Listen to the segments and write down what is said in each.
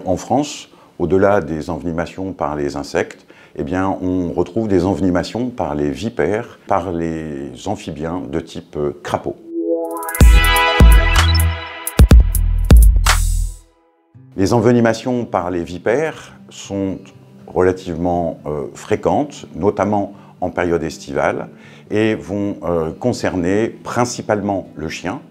En France, au-delà des envenimations par les insectes, on retrouve des envenimations par les vipères, par les amphibiens de type crapaud. Les envenimations par les vipères sont relativement fréquentes, notamment en période estivale, et vont concerner principalement le chien,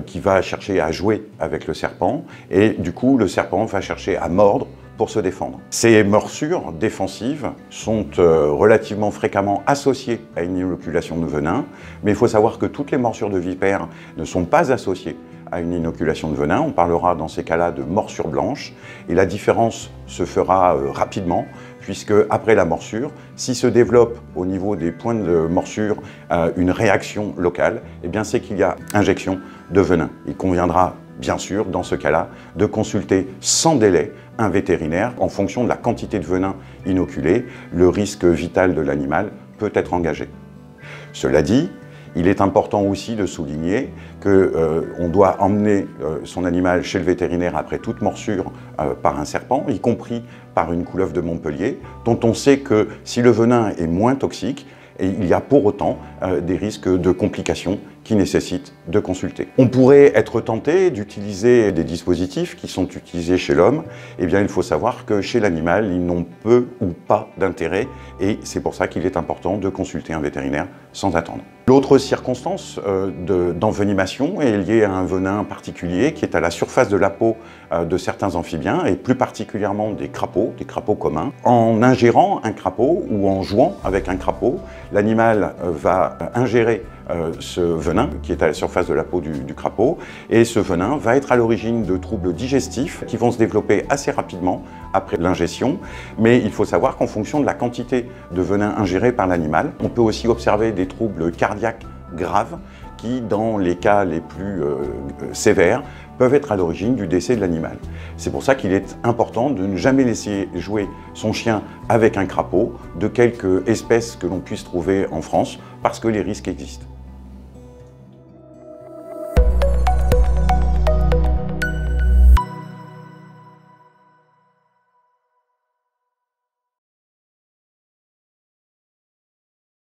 qui va chercher à jouer avec le serpent, et du coup le serpent va chercher à mordre pour se défendre. Ces morsures défensives sont relativement fréquemment associées à une inoculation de venin, mais il faut savoir que toutes les morsures de vipères ne sont pas associées à une inoculation de venin. On parlera dans ces cas-là de morsure blanche, et la différence se fera rapidement, puisque après la morsure, si se développe au niveau des points de morsure une réaction locale, c'est qu'il y a injection de venin. Il conviendra bien sûr, dans ce cas-là, de consulter sans délai un vétérinaire en fonction de la quantité de venin inoculé. Le risque vital de l'animal peut être engagé. Cela dit, il est important aussi de souligner qu'on doit emmener son animal chez le vétérinaire après toute morsure par un serpent, y compris par une couleuvre de Montpellier, dont on sait que si le venin est moins toxique, il y a pour autant des risques de complications qui nécessitent de consulter. On pourrait être tenté d'utiliser des dispositifs qui sont utilisés chez l'homme. Il faut savoir que chez l'animal, ils n'ont peu ou pas d'intérêt, et c'est pour ça qu'il est important de consulter un vétérinaire sans attendre. L'autre circonstance d'envenimation est liée à un venin particulier qui est à la surface de la peau de certains amphibiens, et plus particulièrement des crapauds communs. En ingérant un crapaud ou en jouant avec un crapaud, l'animal va ingérer ce venin qui est à la surface de la peau du crapaud, et ce venin va être à l'origine de troubles digestifs qui vont se développer assez rapidement après l'ingestion, mais il faut savoir qu'en fonction de la quantité de venin ingéré par l'animal, on peut aussi observer des troubles cardiaques graves qui, dans les cas les plus sévères, peuvent être à l'origine du décès de l'animal. C'est pour ça qu'il est important de ne jamais laisser jouer son chien avec un crapaud de quelque espèce que l'on puisse trouver en France, parce que les risques existent.